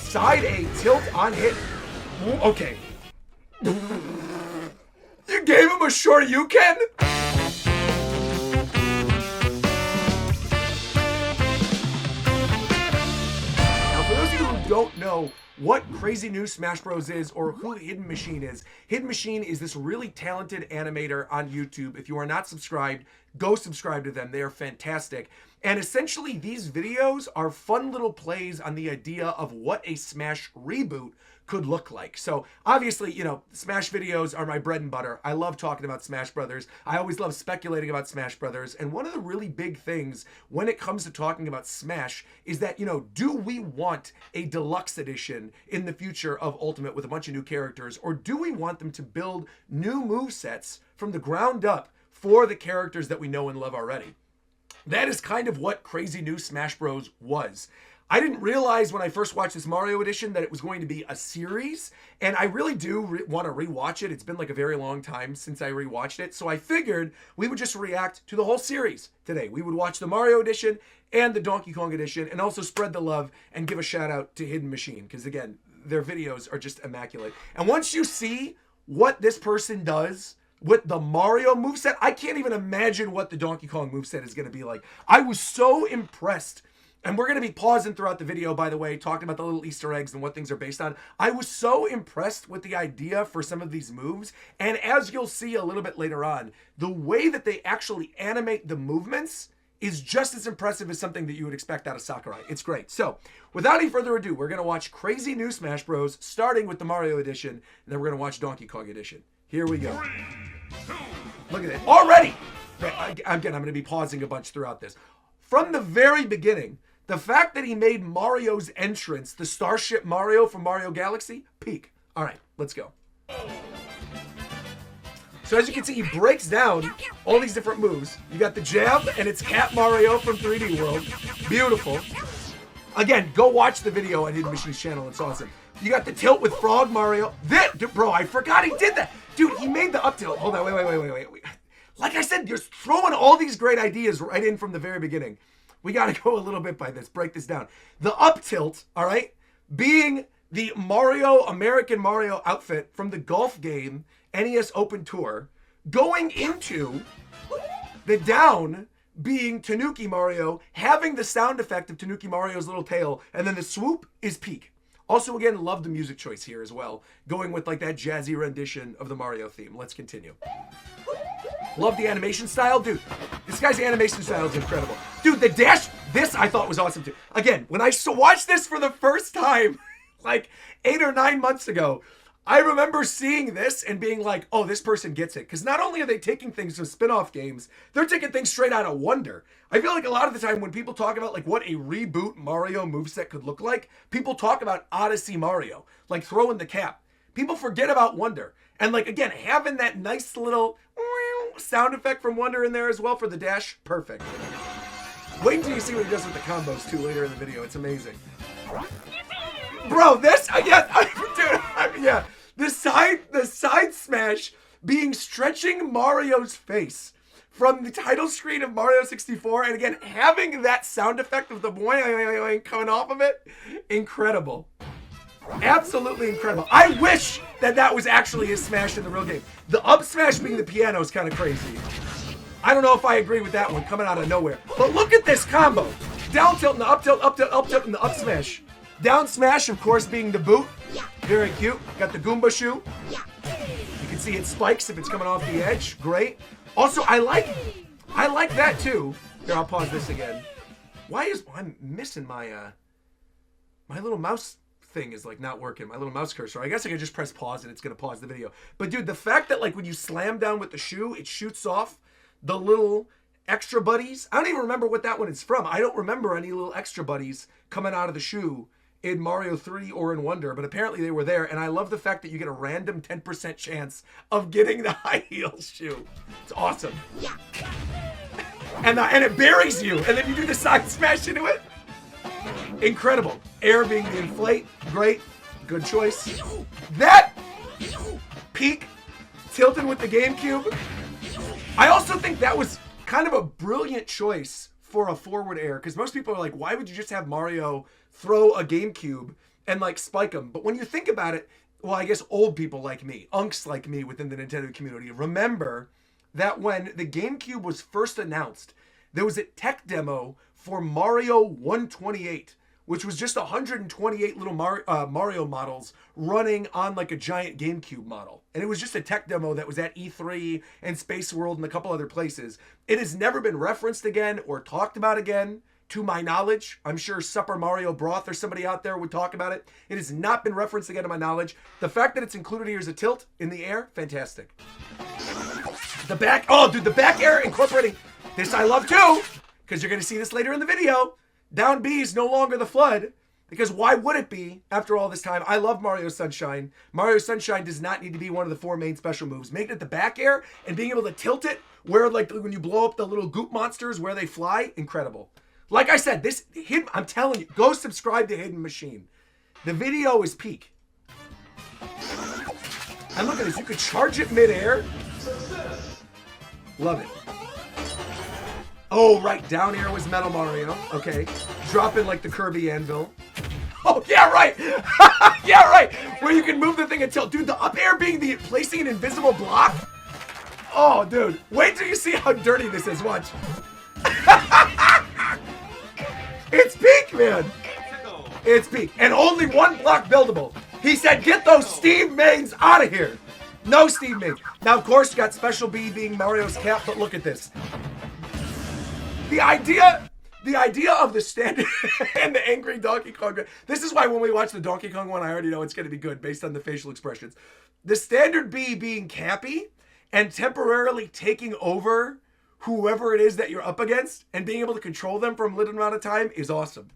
side A, tilt on hit. Okay. You gave him a short you-can? Now, for those of you who don't know what Crazy New Smash Bros. Is or who Hidden Machine is, Hidden Machine is this really talented animator on YouTube. If you are not subscribed, go subscribe to them. They are fantastic. And essentially, these videos are fun little plays on the idea of what a Smash reboot could look like. So obviously, you know, Smash videos are my bread and butter. I love talking about Smash Brothers. I always love speculating about Smash Brothers. And one of the really big things when it comes to talking about Smash is that, you know, do we want a deluxe edition in the future of Ultimate with a bunch of new characters, or do we want them to build new movesets from the ground up for the characters that we know and love already? That is kind of what Crazy New Smash Bros. Was. I didn't realize when I first watched this Mario edition that it was going to be a series, and I really do want to rewatch it. It's been like a very long time since I rewatched it, so I figured we would just react to the whole series today. We would watch the Mario edition and the Donkey Kong edition, and also spread the love and give a shout out to Hidden Machine, because again, their videos are just immaculate. And once you see what this person does with the Mario moveset, I can't even imagine what the Donkey Kong moveset is going to be like. I was so impressed. And we're going to be pausing throughout the video, by the way, talking about the little Easter eggs and what things are based on. I was so impressed with the idea for some of these moves. And as you'll see a little bit later on, the way that they actually animate the movements is just as impressive as something that you would expect out of Sakurai. It's great. So without any further ado, we're going to watch Crazy New Smash Bros. Starting with the Mario edition, and then we're going to watch Donkey Kong edition. Here we go. 3, 2, look at it. Already! Again, I'm going to be pausing a bunch throughout this. From the very beginning, the fact that he made Mario's entrance, the Starship Mario from Mario Galaxy, peak. All right, let's go. So as you can see, he breaks down all these different moves. You got the jab, and it's Cat Mario from 3D World. Beautiful. Again, go watch the video on Hidden Machine's channel. It's awesome. You got the tilt with Frog Mario. Bro, I forgot he did that. Dude, he made the up tilt. Hold on, wait. Like I said, you're throwing all these great ideas right in from the very beginning. We got to go a little bit by this, break this down. The up tilt, all right, being the American Mario outfit from the golf game NES Open Tour, going into the down being Tanuki Mario, having the sound effect of Tanuki Mario's little tail, and then the swoop is peak. Also, again, love the music choice here as well, going with like that jazzy rendition of the Mario theme. Let's continue. Love the animation style. Dude, this guy's animation style is incredible. Dude, the dash, this I thought was awesome too. Again, when I watched this for the first time, like 8 or 9 months ago, I remember seeing this and being like, oh, this person gets it. Because not only are they taking things from spin-off games, they're taking things straight out of Wonder. I feel like a lot of the time when people talk about like what a reboot Mario moveset could look like, people talk about Odyssey Mario, like throwing the cap. People forget about Wonder. And like, again, having that nice little sound effect from Wonder in there as well for the dash, perfect. Wait until you see what he does with the combos too later in the video. It's amazing. Bro, this, yeah. The side smash being stretching Mario's face from the title screen of Mario 64, and again, having that sound effect of the boing coming off of it, incredible. Absolutely incredible. I wish that was actually his smash in the real game. The up smash being the piano is kind of crazy. I don't know if I agree with that one coming out of nowhere. But look at this combo. Down tilt and the up tilt, up tilt, up tilt, and the up smash. Down smash, of course, being the boot. Very cute. Got the Goomba shoe. You can see it spikes if it's coming off the edge. Great. Also, I like that too. Here, I'll pause this again. I'm missing my my little mouse thing is like not working. My little mouse cursor. I guess I could just press pause and it's gonna pause the video. But dude, the fact that like when you slam down with the shoe, it shoots off the little extra buddies. I don't even remember what that one is from. I don't remember any little extra buddies coming out of the shoe in Mario 3 or in Wonder, but apparently they were there, and I love the fact that you get a random 10% chance of getting the high heels shoe. It's awesome. And it buries you, and then you do the side smash into it. Incredible. Air being the inflate, great, good choice. That peak tilting with the GameCube. I also think that was kind of a brilliant choice for a forward air, because most people are like, why would you just have Mario throw a GameCube and like spike them. But when you think about it, well, I guess old people like me, unks like me within the Nintendo community, remember that when the GameCube was first announced, there was a tech demo for Mario 128, which was just 128 little Mario models running on like a giant GameCube model. And it was just a tech demo that was at E3 and Space World and a couple other places. It has never been referenced again or talked about again, to my knowledge. I'm sure Super Mario Broth or somebody out there would talk about it. It has not been referenced again to my knowledge. The fact that it's included here as a tilt in the air, fantastic. The back, oh dude, the back air incorporating this I love too, because you're going to see this later in the video. Down B is no longer the flood, because why would it be after all this time? I love Mario Sunshine. Mario Sunshine does not need to be one of the 4 main special moves. Making it the back air and being able to tilt it where like when you blow up the little goop monsters where they fly, incredible. Like I said, this hidden, I'm telling you, go subscribe to Hidden Machine. The video is peak. And look at this, you could charge it midair. Love it. Oh, right, down air was Metal Mario. Okay, drop in like the Kirby anvil. Oh, yeah, right. Yeah, right. Where you can move the thing and tilt. Dude, the up air being the placing an invisible block. Oh, dude, wait till you see how dirty this is. Watch. It's peak, man. It's peak. And only 1 block buildable. He said, get those Steve mains out of here. No Steve mains. Now, of course, you got Special B being Mario's cap, but look at this. The idea of the standard and the angry Donkey Kong. This is why when we watch the Donkey Kong one, I already know it's going to be good based on the facial expressions. The standard B being Cappy and temporarily taking over whoever it is that you're up against and being able to control them for a limited amount of time is awesome.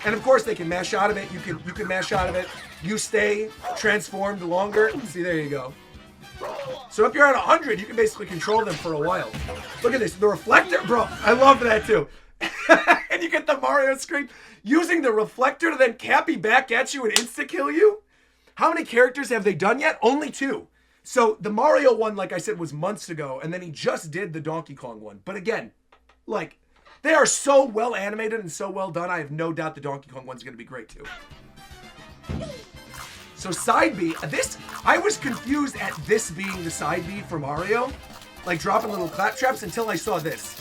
And of course they can mash out of it. You can mash out of it. You stay transformed longer. See, there you go. So if you're at 100, you can basically control them for a while. Look at this, the reflector, bro. I love that too. And you get the Mario screen using the reflector to then Cappy back at you and insta kill you. How many characters have they done yet? Only 2. So the Mario one, like I said, was months ago, and then he just did the Donkey Kong one. But again, like, they are so well animated and so well done. I have no doubt the Donkey Kong one's going to be great too. So side B, this, I was confused at this being the side B for Mario, like dropping little clap traps until I saw this.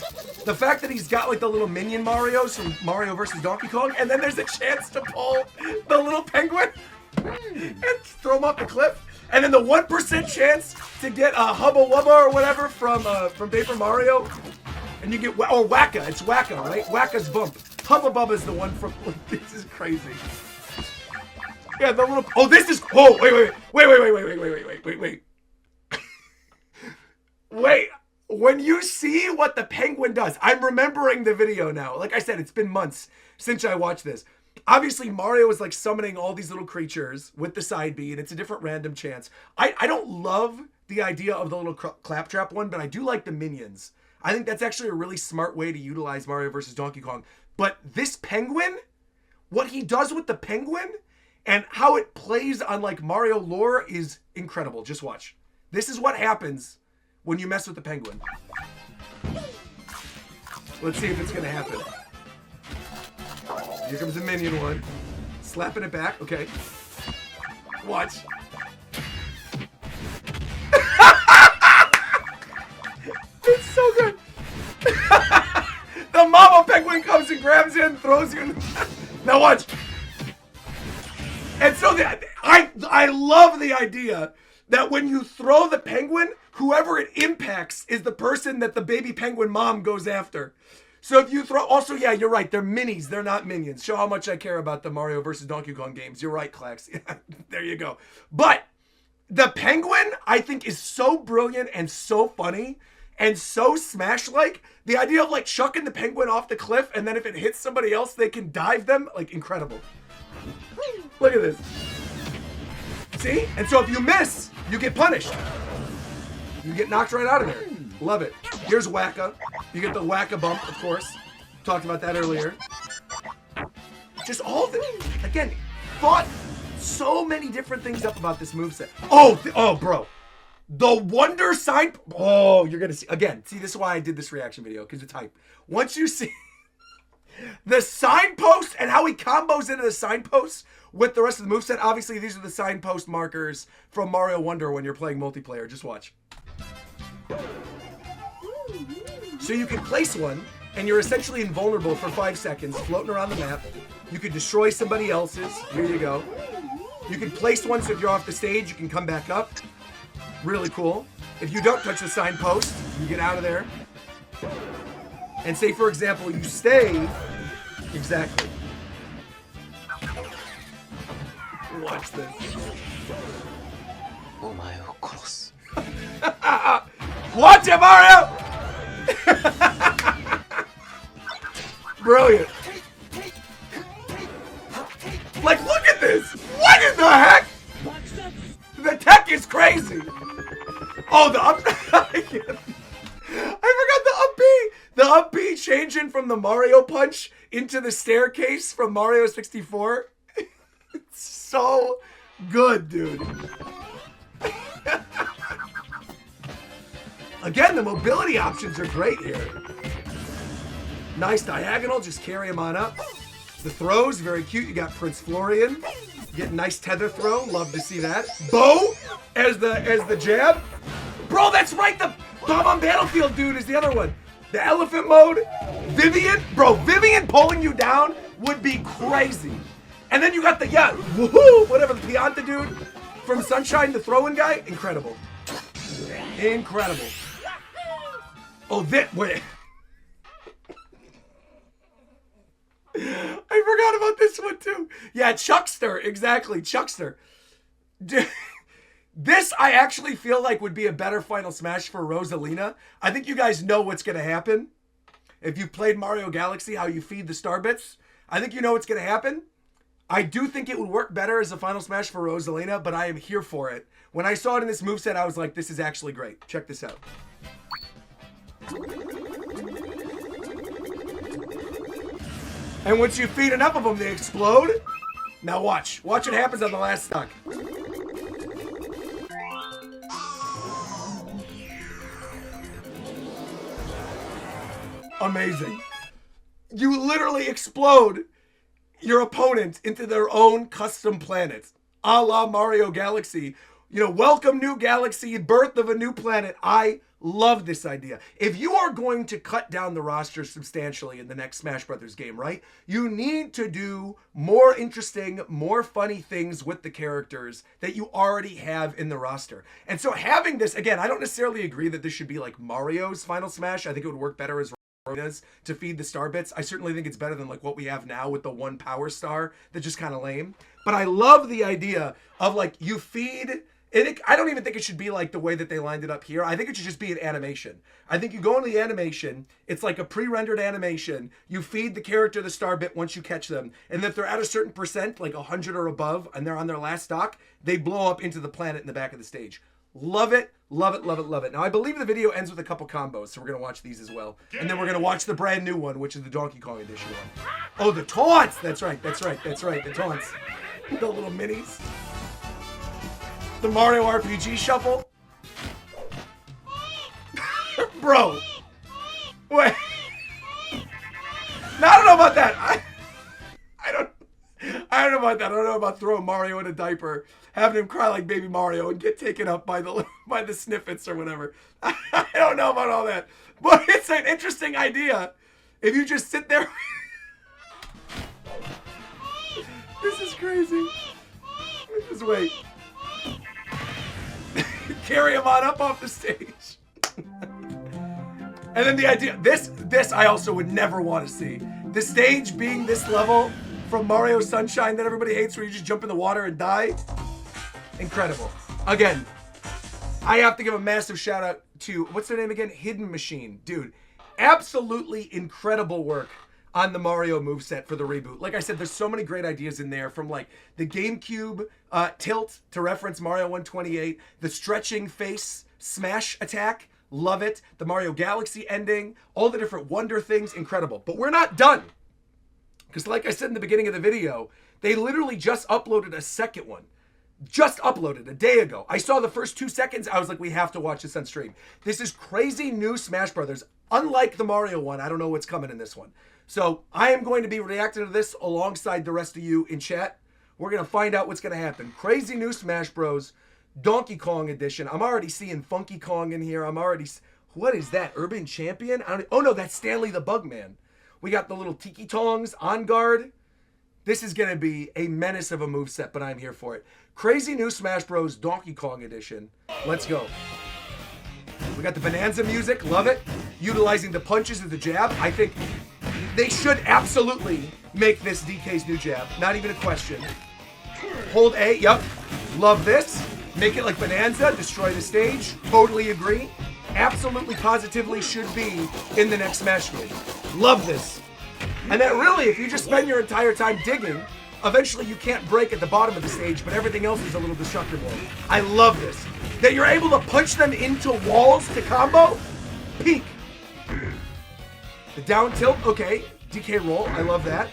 The fact that he's got like the little minion Marios from Mario versus Donkey Kong, and then there's a chance to pull the little penguin and throw him off the cliff. And then the 1% chance to get a Hubba Wubba or whatever from Paper Mario. And you get, or Wacka, it's Wacka, right? Wacka's bump. Hubba Bubba's the one from, this is crazy. Yeah, the little, oh, this is, oh, wait. Wait, when you see what the penguin does, I'm remembering the video now. Like I said, it's been months since I watched this. Obviously, Mario is like summoning all these little creatures with the side B, and it's a different random chance. I don't love the idea of the little claptrap one, but I do like the minions. I think that's actually a really smart way to utilize Mario versus Donkey Kong. But this penguin, what he does with the penguin and how it plays on like Mario lore is incredible. Just watch. This is what happens when you mess with the penguin. Let's see if it's going to happen. Here comes the minion one. Slapping it back. Okay. Watch. It's so good. The mama penguin comes and grabs you and throws you. Now watch. And so I love the idea that when you throw the penguin, whoever it impacts is the person that the baby penguin mom goes after. So if you throw, also, yeah, you're right. They're minis. They're not minions. Show how much I care about the Mario versus Donkey Kong games. You're right, Clax. Yeah, there you go. But the penguin, I think, is so brilliant and so funny and so Smash-like. The idea of like chucking the penguin off the cliff and then if it hits somebody else, they can dive them. Like, incredible. Look at this. See? And so if you miss, you get punished. You get knocked right out of there. Love it. Here's Wacka. You get the Wacka bump, of course. Talked about that earlier. Just all the, again, thought so many different things up about this moveset. Oh, bro. The wonder sign. Oh, you're going to see. Again, see, this is why I did this reaction video, because it's hype. Once you see, The signpost and how he combos into the signposts with the rest of the moveset. Obviously, these are the signpost markers from Mario Wonder when you're playing multiplayer. Just watch. So you can place one, and you're essentially invulnerable for 5 seconds, floating around the map. You can destroy somebody else's. Here you go. You can place one, so if you're off the stage, you can come back up. Really cool. If you don't touch the signpost, you get out of there. And say, for example, you stay. Exactly. Watch this. Watch it, Mario! Brilliant. Like, look at this. What in the heck? The tech is crazy. Oh, the up. I forgot the up B. The up B changing from the Mario punch into the staircase from Mario 64. It's so good, dude. Again, the mobility options are great here. Nice diagonal, just carry him on up. The throws, very cute. You got Prince Florian. You get a nice tether throw. Love to see that. Bo as the jab. Bro, that's right. The Bomb on Battlefield dude is the other one. The elephant mode. Vivian. Bro, Vivian pulling you down would be crazy. And then you got the, woohoo, whatever, the Pianta dude from Sunshine, the throwing guy. Incredible. Incredible. Oh, wait. I forgot about this one too. Yeah, Chuckster, exactly, Chuckster. This I actually feel like would be a better Final Smash for Rosalina. I think you guys know what's going to happen. If you've played Mario Galaxy, how you feed the star bits, I think you know what's going to happen. I do think it would work better as a Final Smash for Rosalina, but I am here for it. When I saw it in this moveset, I was like, this is actually great. Check this out. And once you feed enough of them, they explode. Now watch. Watch what happens on the last stock. Amazing. You literally explode your opponent into their own custom planet. A la Mario Galaxy. You know, welcome new galaxy, birth of a new planet. I love this idea. If you are going to cut down the roster substantially in the next Smash Brothers game, right? You need to do more interesting, more funny things with the characters that you already have in the roster. And so having this, again, I don't necessarily agree that this should be like Mario's Final Smash. I think it would work better as to feed the star bits. I certainly think it's better than like what we have now with the one power star that's just kind of lame. But I love the idea of like you feed. I don't even think it should be like the way that they lined it up here. I think it should just be an animation. I think you go into the animation, it's like a pre-rendered animation. You feed the character the star bit once you catch them. And if they're at a certain percent, like 100 or above, and they're on their last stock, they blow up into the planet in the back of the stage. Love it, love it, love it, love it. Now, I believe the video ends with a couple combos, so we're going to watch these as well. And then we're going to watch the brand new one, which is the Donkey Kong edition one. Oh, the taunts! That's right, that's right, that's right, the taunts. The little minis. The Mario RPG shuffle. Bro. Wait. No, I don't know about that. I don't know about that. I don't know about throwing Mario in a diaper, having him cry like baby Mario and get taken up by the sniffets or whatever. I don't know about all that. But it's an interesting idea. If you just sit there. This is crazy. Just wait. Carry him on up off the stage. And then the idea, this I also would never want to see. The stage being this level from Mario Sunshine that everybody hates where you just jump in the water and die. Incredible. Again, I have to give a massive shout out to, what's their name again? Hidden Machine. Dude, absolutely incredible work on the Mario moveset for the reboot. Like I said, there's so many great ideas in there, from like the GameCube tilt to reference Mario 128, the stretching face smash attack, love it, the Mario Galaxy ending, all the different wonder things, incredible. But we're not done. Because like I said in the beginning of the video, they literally just uploaded a second one. Just uploaded a day ago. I saw the first 2 seconds, I was like, we have to watch this on stream. This is crazy new Smash Brothers. Unlike the Mario one, I don't know what's coming in this one. So I am going to be reacting to this alongside the rest of you in chat. We're going to find out what's going to happen. Crazy new Smash Bros. Donkey Kong edition. I'm already seeing Funky Kong in here. I'm already... What is that? Urban Champion? Oh no, that's Stanley the Bugman. We got the little Tiki Tongs on guard. This is going to be a menace of a moveset, but I'm here for it. Crazy new Smash Bros. Donkey Kong edition. Let's go. We got the Bonanza music. Love it. Utilizing the punches of the jab. I think they should absolutely make this DK's new jab. Not even a question. Hold A. Yep. Love this. Make it like Bonanza. Destroy the stage. Totally agree. Absolutely, positively should be in the next Smash game. Love this. And that really, if you just spend your entire time digging, eventually you can't break at the bottom of the stage, but everything else is a little destructible. I love this. That you're able to punch them into walls to combo. Peak. The down tilt, okay. DK roll, I love that.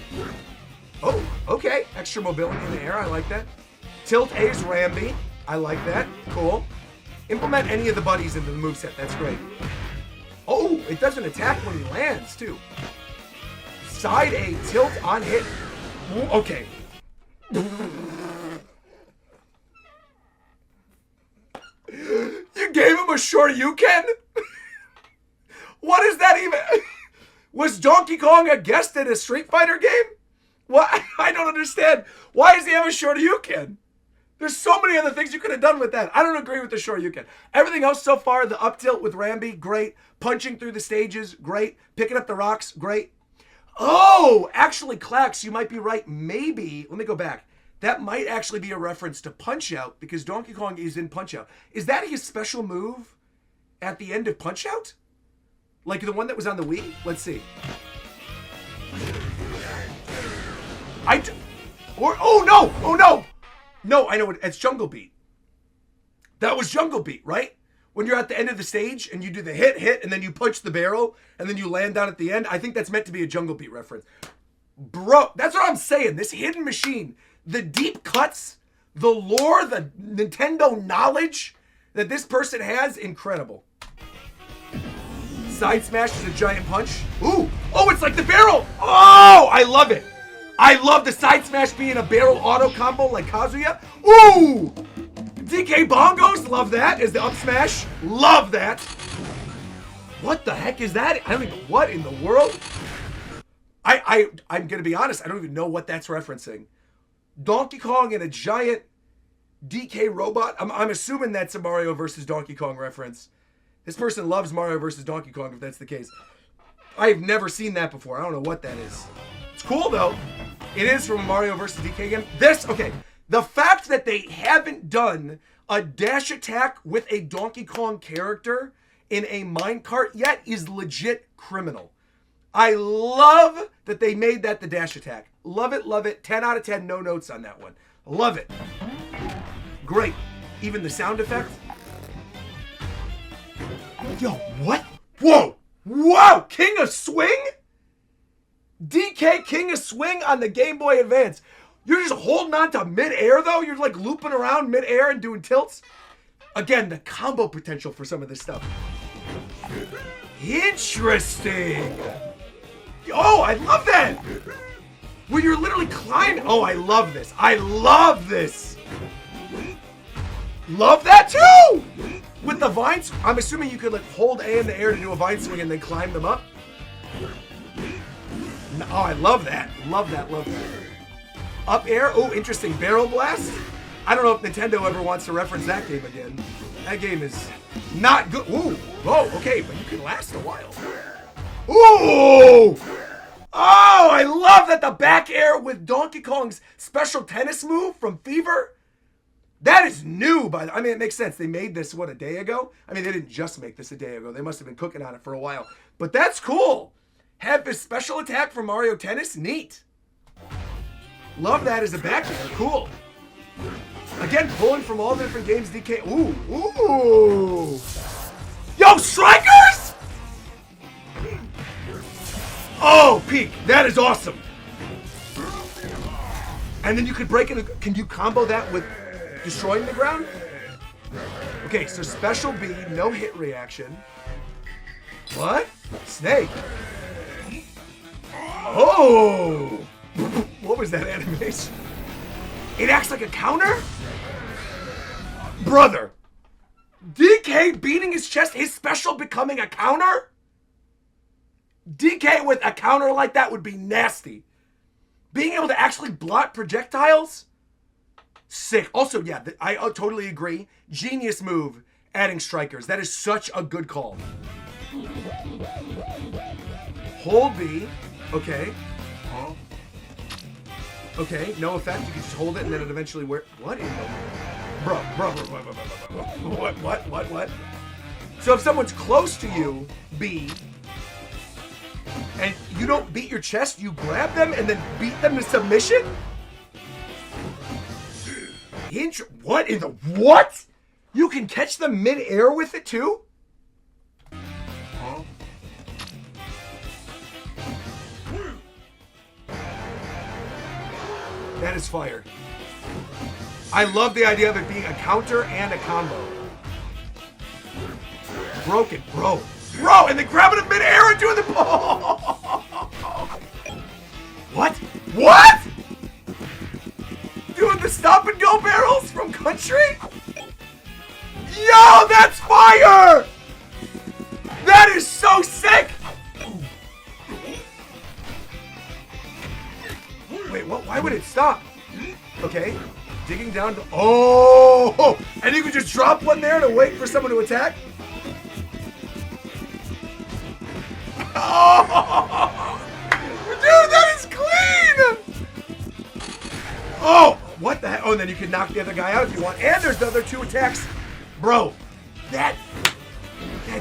Oh, okay. Extra mobility in the air, I like that. Tilt A's Rambi, I like that. Cool. Implement any of the buddies into the moveset, that's great. Oh, it doesn't attack when he lands, too. Side A, tilt on hit. Okay. You gave him a Shoryuken? What is that even? Was Donkey Kong a guest in a Street Fighter game? What? I don't understand. Why does he have a Shoryuken? There's so many other things you could have done with that. I don't agree with the Shoryuken. Everything else so far, the up tilt with Rambi, great. Punching through the stages, great. Picking up the rocks, great. Oh, actually, Clax, you might be right. Maybe, let me go back. That might actually be a reference to Punch-Out because Donkey Kong is in Punch-Out. Is that his special move at the end of Punch-Out? Like the one that was on the Wii? Let's see. Oh no! Oh no! No, I know it's Jungle Beat. That was Jungle Beat, right? When you're at the end of the stage and you do the hit, and then you punch the barrel, and then you land down at the end. I think that's meant to be a Jungle Beat reference. Bro, that's what I'm saying. This hidden machine, the deep cuts, the lore, the Nintendo knowledge that this person has, incredible. Side smash is a giant punch. Ooh, oh, it's like the barrel. Oh, I love it. I love the side smash being a barrel auto combo like Kazuya. Ooh! DK Bongos, love that. Is the up smash. Love that. What the heck is that? I don't even, what in the world? I'm gonna be honest, I don't even know what that's referencing. Donkey Kong and a giant DK robot. I'm assuming that's a Mario versus Donkey Kong reference. This person loves Mario versus Donkey Kong if that's the case. I've never seen that before. I don't know what that is. It's cool though. It is from a Mario vs. DK game. Okay. The fact that they haven't done a dash attack with a Donkey Kong character in a minecart yet is legit criminal. I love that they made that the dash attack. Love it, love it. 10 out of 10, no notes on that one. Love it. Great. Even the sound effect. Yo, what? Whoa! Whoa! King of Swing? DK King of Swing on the Game Boy Advance. You're just holding on to mid-air, though? You're like looping around mid-air and doing tilts? Again, the combo potential for some of this stuff. Interesting. Oh, I love that. Where you're literally climbing. Oh, I love this. I love this. Love that, too. With the vines, I'm assuming you could like hold A in the air to do a vine swing and then climb them up. Oh, I love that. Love that, love that. Up air, oh, interesting. Barrel blast. I don't know if Nintendo ever wants to reference that game again. That game is not good. Ooh, whoa, okay, but you can last a while. Ooh! Oh, I love that the back air with Donkey Kong's special tennis move from Fever. That is new, I mean, it makes sense. They made this, what, a day ago? I mean, they didn't just make this a day ago. They must have been cooking on it for a while. But that's cool. Have this special attack from Mario Tennis? Neat. Love that as a back air. Cool. Again, pulling from all the different games, DK. Ooh, ooh. Yo, strikers! Oh, peak. That is awesome. And then you could break it. Can you combo that with destroying the ground? Okay, so special B, no hit reaction. What? Snake. Oh! What was that animation? It acts like a counter? Brother! DK beating his chest, his special becoming a counter? DK with a counter like that would be nasty. Being able to actually block projectiles? Sick. Also, yeah, I totally agree. Genius move, adding strikers. That is such a good call. Hold B. Okay. Okay, no effect. You can just hold it and then it eventually wear. What in the... Bro. What? So if someone's close to you, B, and you don't beat your chest, you grab them and then beat them to submission? What in the... What? You can catch them mid-air with it too? That is fire. I love the idea of it being a counter and a combo. Broken, bro. Bro, and then grabbing him mid-air and doing the... What? What? Doing the stop and go barrels from Country? Yo, that's fire! That is so sick! Wait, what? Why would it stop? Okay, digging down to... Oh! And you can just drop one there to wait for someone to attack? Oh! Dude, that is clean! Oh! What the heck? Oh, and then you can knock the other guy out if you want. And there's the other two attacks. Bro, that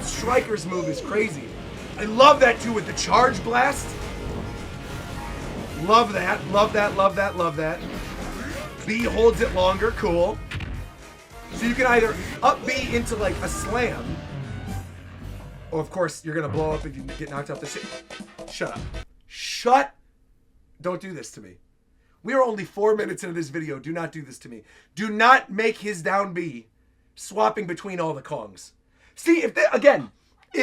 striker's move is crazy. I love that too with the charge blast. Love that, love that, love that, love that. B holds it longer, cool. So you can either up B into like a slam, or of course you're gonna blow up if you get knocked off the shit. Shut up. Shut. Don't do this to me. We are only 4 minutes into this video. Do not do this to me. Do not make his down B swapping between all the Kongs. See, if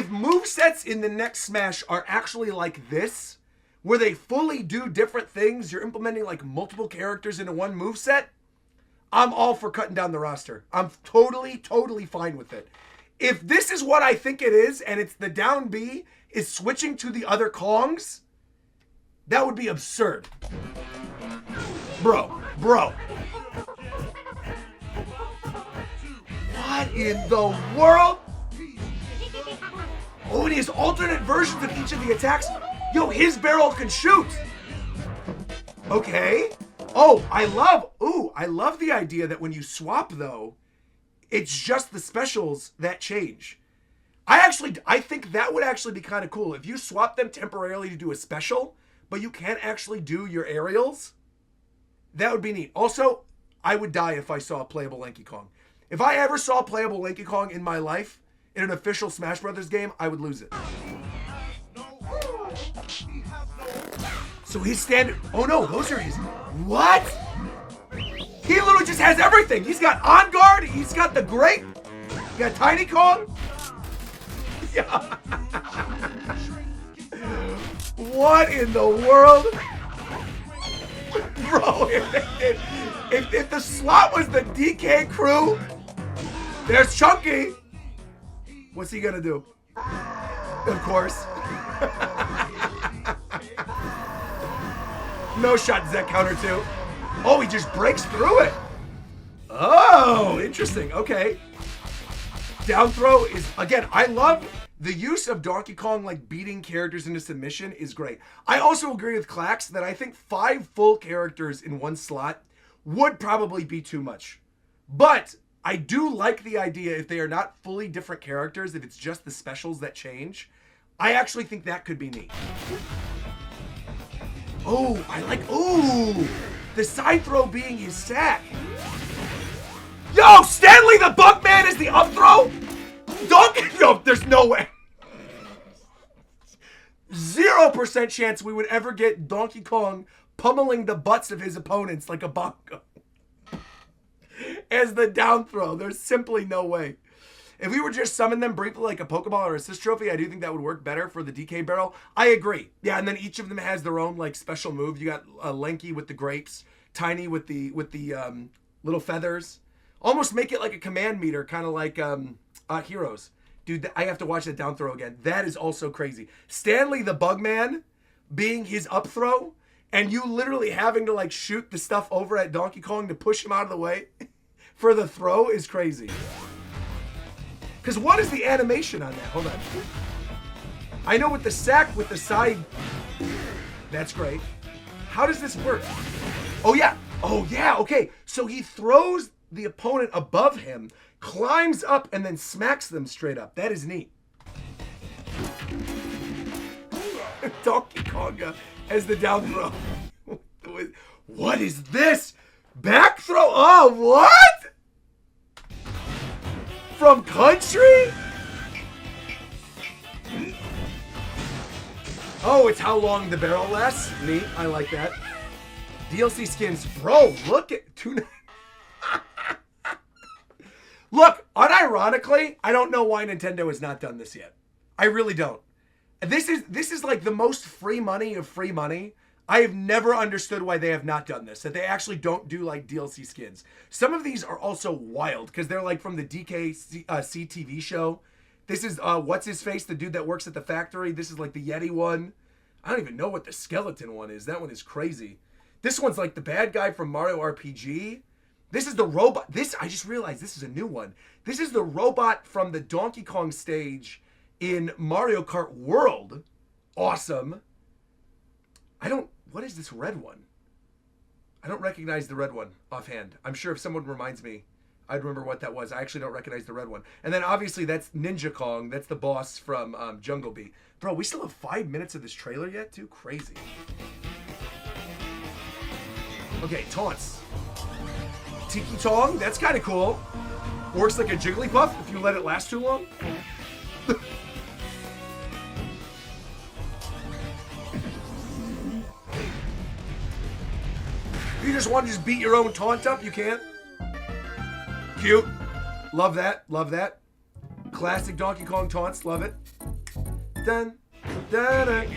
movesets in the next Smash are actually like this, where they fully do different things, you're implementing like multiple characters into one moveset, I'm all for cutting down the roster. I'm totally fine with it. If this is what I think it is, and it's the down B is switching to the other Kongs, that would be absurd. Bro. What in the world? Oh, and he has alternate versions of each of the attacks. Yo, his barrel can shoot. Okay. Oh, I love the idea that when you swap though, it's just the specials that change. I think that would actually be kind of cool. If you swap them temporarily to do a special, but you can't actually do your aerials, that would be neat. Also, I would die if I saw a playable Lanky Kong. If I ever saw a playable Lanky Kong in my life, in an official Smash Brothers game, I would lose it. So he's standing... Oh no, those are his... What? He literally just has everything. He's got On Guard, he's got the Great, he got Tiny Kong. Yeah. What in the world? Bro, if the slot was the DK crew, there's Chunky. What's he gonna do? Of course. No shot Zek counter too. Oh, he just breaks through it. Oh, interesting. Okay. Down throw is, again, I love the use of Donkey Kong like beating characters into submission is great. I also agree with Clax that I think 5 full characters in one slot would probably be too much. But I do like the idea if they are not fully different characters, if it's just the specials that change. I actually think that could be neat. Oh, the side throw being his sack. Yo, Stanley the Buckman is the up throw? No, there's no way. 0% chance we would ever get Donkey Kong pummeling the butts of his opponents like a bongo as the down throw. There's simply no way. If we were just summon them briefly like a Pokeball or assist trophy, I do think that would work better for the DK barrel. I agree. Yeah, and then each of them has their own like special move. You got Lanky with the grapes, Tiny with the little feathers. Almost make it like a command meter, kind of like Heroes. Dude, I have to watch that down throw again. That is also crazy. Stanley the Bugman being his up throw, and you literally having to like shoot the stuff over at Donkey Kong to push him out of the way for the throw is crazy. Because what is the animation on that? Hold on. I know with the sack, with the side, that's great. How does this work? Oh yeah, okay. So he throws the opponent above him, climbs up, and then smacks them straight up. That is neat. Donkey Konga as the down throw. What is this? Back throw? Oh, what? From country? Oh, it's how long the barrel lasts. Neat. I like that. DLC skins. Bro, look at... Look, unironically, I don't know why Nintendo has not done this yet. I really don't. This is like the most free money of free money. I have never understood why they have not done this, that they actually don't do like DLC skins. Some of these are also wild because they're like from the DKC TV show. This is, what's his face? The dude that works at the factory. This is like the Yeti one. I don't even know what the skeleton one is. That one is crazy. This one's like the bad guy from Mario RPG. This is the robot. I just realized this is a new one. This is the robot from the Donkey Kong stage in Mario Kart World. Awesome. What is this red one? I don't recognize the red one offhand. I'm sure if someone reminds me, I'd remember what that was. I actually don't recognize the red one. And then obviously that's Ninja Kong. That's the boss from Jungle Bee. Bro, we still have 5 minutes of this trailer yet, too? Crazy. Okay, taunts. Tiki Tong, that's kind of cool. Works like a Jigglypuff if you let it last too long. You just want to just beat your own taunt up, you can. Cute. Love that. Love that. Classic Donkey Kong taunts. Love it. Dun, dun, dun.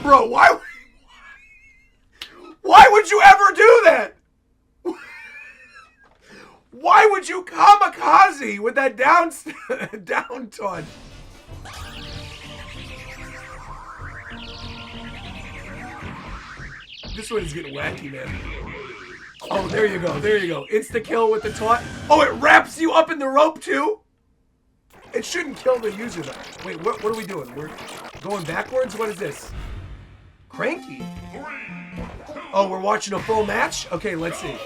Bro, why would you ever do that? Why would you kamikaze with that down taunt? This one is getting wacky, man. Oh, there you go. There you go. Insta kill with the taunt. Oh, it wraps you up in the rope, too? It shouldn't kill the user, though. Wait, what are we doing? We're going backwards? What is this? Cranky? Oh, we're watching a full match? Okay, let's see.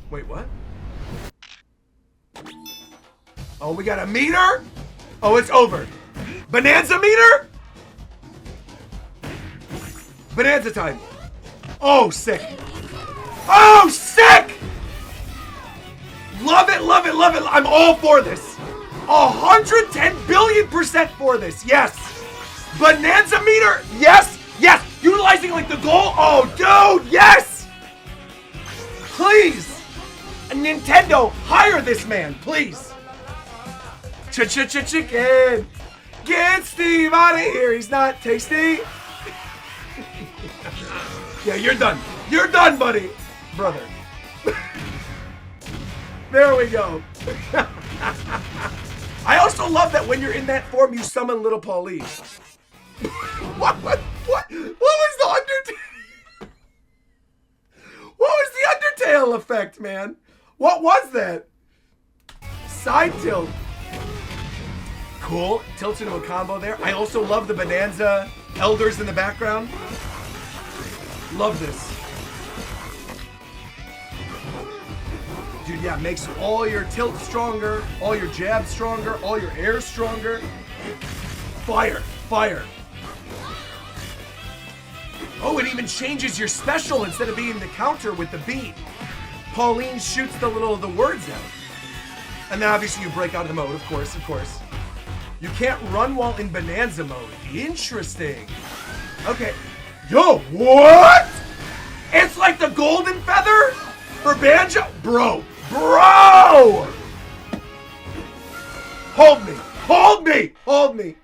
Wait, what? Oh, we got a meter? Oh, it's over. Bonanza meter? Bonanza time. Oh, sick. Oh, sick! Love it, love it, love it. I'm all for this. 110 billion% for this. Yes. Bonanza meter. Yes. Yes. Utilizing like the goal. Oh, dude. Yes. Please. Nintendo, hire this man, please. Chicken. Get Steve out of here. He's not tasty. Yeah, you're done. You're done, buddy. Brother. There we go. I also love that when you're in that form, you summon Little Paulie. What was the Undertale? What was the Undertale effect, man? What was that? Side tilt. Cool. Tilts into a combo there. I also love the Bonanza elders in the background. Love this. Dude, yeah, makes all your tilt stronger, all your jabs stronger, all your air stronger. Fire, fire. Oh, it even changes your special instead of being the counter with the beat. Pauline shoots the words out. And then obviously you break out of the mode, of course. You can't run while in Bonanza mode. Interesting. Okay. Yo, what? It's like the golden feather for Banjo. Bro. Bro! Hold me. Hold me. Hold me.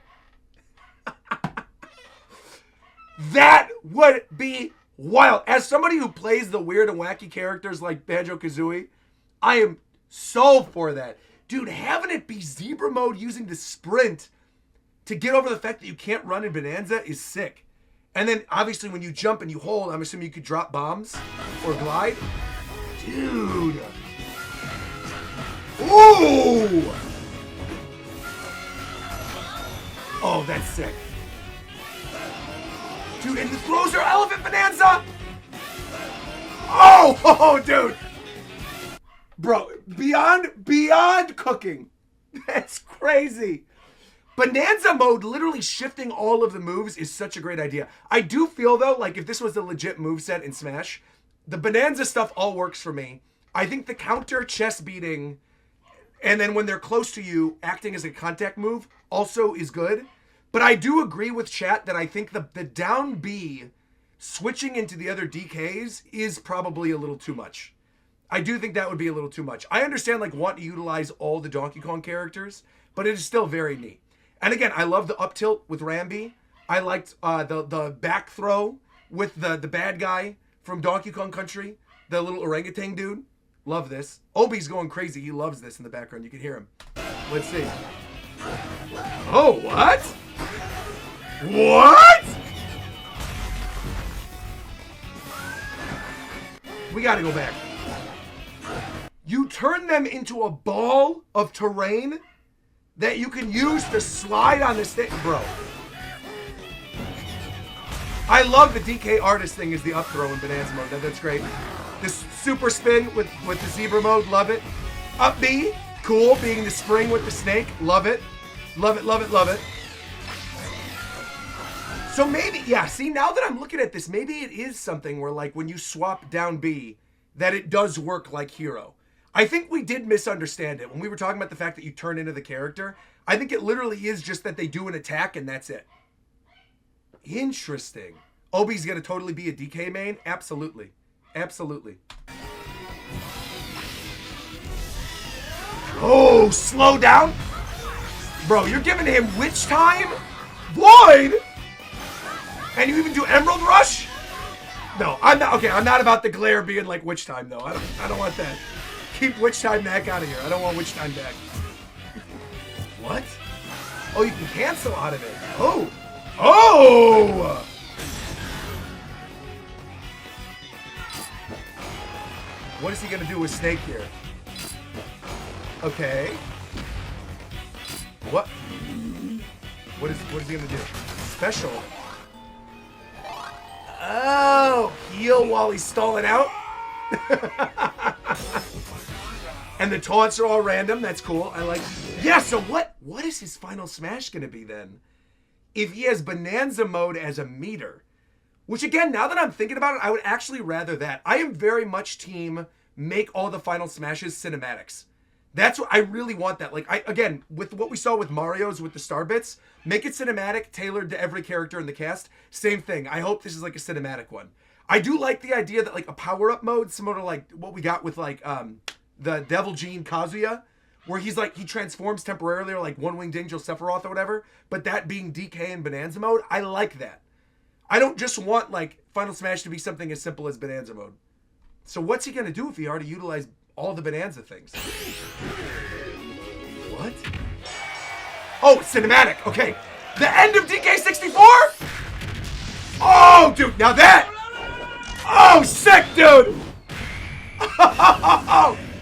That would be wild. As somebody who plays the weird and wacky characters like Banjo-Kazooie, I am so for that. Dude, having it be zebra mode using the sprint to get over the fact that you can't run in Bonanza is sick. And then, obviously, when you jump and you hold, I'm assuming you could drop bombs or glide. Dude. Ooh! Oh, that's sick. Dude, and the throws are elephant bonanza! Oh, dude! Bro, beyond cooking. That's crazy. Bonanza mode, literally shifting all of the moves is such a great idea. I do feel, though, like if this was a legit moveset in Smash, the Bonanza stuff all works for me. I think the counter chest beating, and then when they're close to you, acting as a contact move also is good. But I do agree with chat that I think the down B switching into the other DKs is probably a little too much. I do think that would be a little too much. I understand like wanting to utilize all the Donkey Kong characters, but it is still very neat. And again, I love the up tilt with Rambi. I liked the back throw with the bad guy from Donkey Kong Country, the little orangutan dude. Love this. Obi's going crazy. He loves this in the background. You can hear him. Let's see. Oh, what? What? We gotta go back. You turn them into a ball of terrain that you can use to slide on this thing. Bro. I love the DK artist thing is the up throw in Bonanza mode. That's great. This super spin with the zebra mode. Love it. Up B. Cool. Being the spring with the snake. Love it. Love it, love it, love it. So maybe, yeah, see, now that I'm looking at this, maybe it is something where, like, when you swap down B, that it does work like Hero. I think we did misunderstand it. When we were talking about the fact that you turn into the character, I think it literally is just that they do an attack and that's it. Interesting. Obi's going to totally be a DK main? Absolutely. Absolutely. Oh, slow down? Bro, you're giving him Witch Time? Void? And you even do Emerald Rush? No, I'm not. Okay, I'm not about the glare being like Witch Time, though. I don't want that. Keep Witch Time the heck out of here. I don't want Witch Time back. What? Oh, you can cancel out of it. Oh. Oh! What is he going to do with Snake here? Okay. What? What is he going to do? Special. Oh, heal while he's stalling out. And the taunts are all random. That's cool. I like. Yeah. So what is his final smash gonna be then? If he has Bonanza mode as a meter, which again, now that I'm thinking about it, I would actually rather that. I am very much team make all the final smashes cinematics. That's what I really want that. Like again, with what we saw with Mario's with the star bits, make it cinematic, tailored to every character in the cast. Same thing. I hope this is like a cinematic one. I do like the idea that like a power-up mode, similar to like what we got with like the Devil Gene Kazuya, where he's like he transforms temporarily or like One Winged Angel Sephiroth or whatever, but that being DK and Bonanza mode, I like that. I don't just want like Final Smash to be something as simple as Bonanza mode. So what's he gonna do if he already utilized all the Bonanza things? What? Oh, cinematic. Okay. The end of DK64? Oh, dude. Now that. Oh, sick, dude.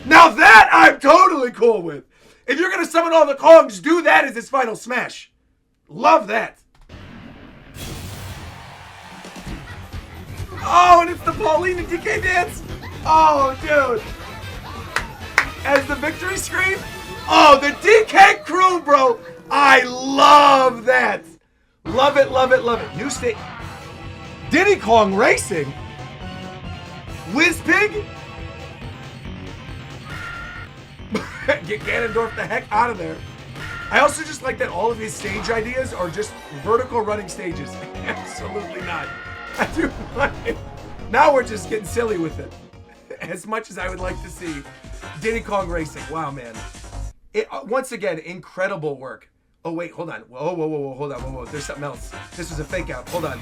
Now that I'm totally cool with. If you're going to summon all the Kongs, do that as his final smash. Love that. Oh, and it's the Pauline and DK dance. Oh, dude. As the victory screen. Oh, the DK crew, bro. I love that. Love it, love it, love it. New state. Diddy Kong Racing. Whizpig. Get Ganondorf the heck out of there. I also just like that all of his stage ideas are just vertical running stages. Absolutely not. I do not. Now we're just getting silly with it. As much as I would like to see Diddy Kong Racing. Wow, man. Once again, incredible work. Oh, wait, hold on. Whoa, hold on, whoa. There's something else. This was a fake out. Hold on.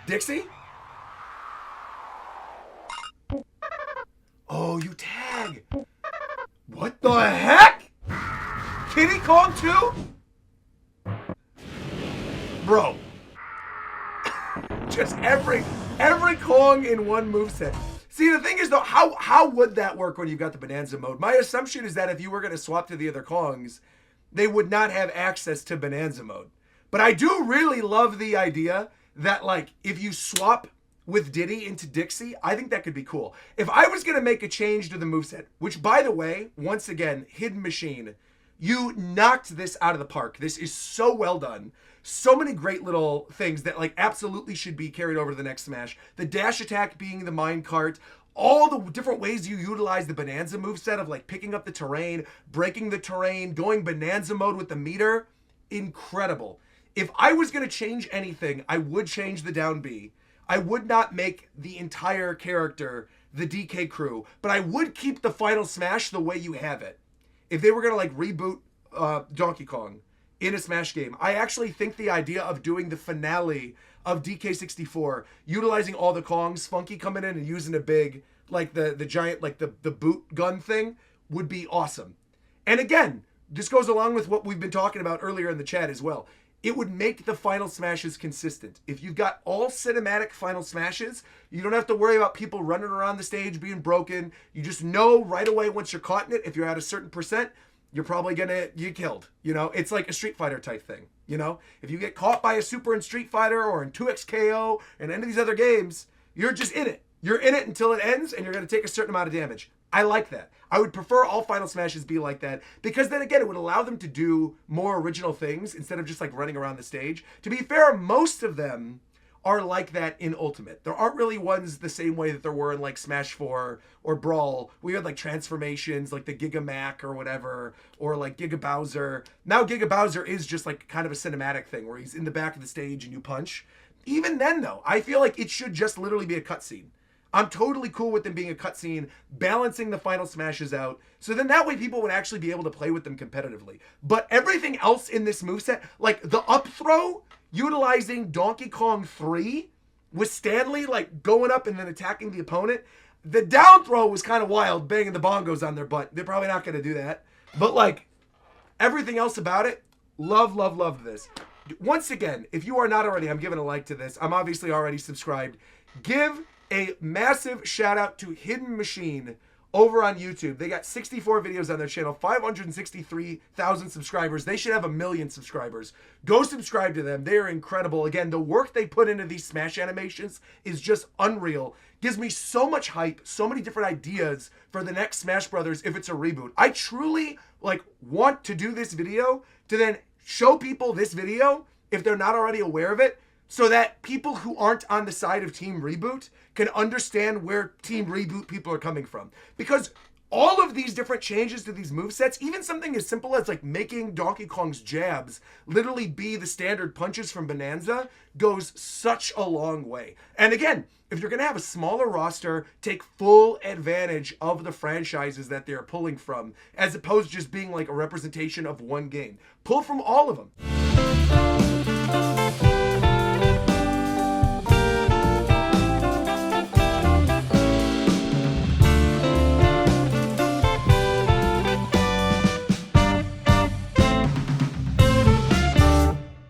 Dixie? Oh, you tag. What the heck? Kitty Kong 2? Bro. Just every Kong in one moveset. See, the thing is, though, how would that work when you've got the bonanza mode? My assumption is that if you were going to swap to the other Kongs, they would not have access to bonanza mode. But I do really love the idea that, like, if you swap with Diddy into Dixie, I think that could be cool. If I was going to make a change to the moveset, which, by the way, once again, Hidden Machine, you knocked this out of the park. This is so well done. So many great little things that like absolutely should be carried over to the next Smash. The dash attack being the minecart, all the different ways you utilize the bonanza moveset of like picking up the terrain, breaking the terrain, going bonanza mode with the meter. Incredible. If I was going to change anything, I would change the down B. I would not make the entire character the DK crew, but I would keep the final Smash the way you have it. If they were going to like reboot Donkey Kong in a Smash game, I actually think the idea of doing the finale of DK64, utilizing all the Kongs, Funky coming in and using a big, like the giant, like the boot gun thing, would be awesome. And again, this goes along with what we've been talking about earlier in the chat as well. It would make the final Smashes consistent. If you've got all cinematic final Smashes, you don't have to worry about people running around the stage being broken. You just know right away once you're caught in it, if you're at a certain percent, you're probably gonna get killed. You know, it's like a Street Fighter type thing. You know, if you get caught by a super in Street Fighter or in 2X KO and any of these other games, you're just in it. You're in it until it ends and you're gonna take a certain amount of damage. I like that. I would prefer all Final Smashes be like that because then again, it would allow them to do more original things instead of just like running around the stage. To be fair, most of them are like that in Ultimate. There aren't really ones the same way that there were in like Smash 4 or Brawl. We had like transformations like the Giga Mac or whatever, or like Giga Bowser. Now Giga Bowser is just like kind of a cinematic thing where he's in the back of the stage and you punch. Even then though, I feel like it should just literally be a cutscene. I'm totally cool with them being a cutscene, balancing the Final Smashes out, so then that way people would actually be able to play with them competitively. But everything else in this moveset, like the up throw, utilizing Donkey Kong 3, with Stanley like going up and then attacking the opponent. The down throw was kind of wild, banging the bongos on their butt. They're probably not going to do that. But like, everything else about it, love this. Once again, if you are not already, I'm giving a like to this. I'm obviously already subscribed. Give a massive shout out to Hidden Machine over on YouTube. They got 64 videos on their channel, 563,000 subscribers. They should have 1 million subscribers. Go subscribe to them. They are incredible. Again, the work they put into these Smash animations is just unreal. Gives me so much hype, so many different ideas for the next Smash Brothers if it's a reboot. I truly like want to do this video to then show people this video if they're not already aware of it, so that people who aren't on the side of Team Reboot can understand where Team Reboot people are coming from. Because all of these different changes to these movesets, even something as simple as like making Donkey Kong's jabs literally be the standard punches from Bonanza, goes such a long way. And again, if you're gonna have a smaller roster, take full advantage of the franchises that they're pulling from, as opposed to just being like a representation of one game. Pull from all of them.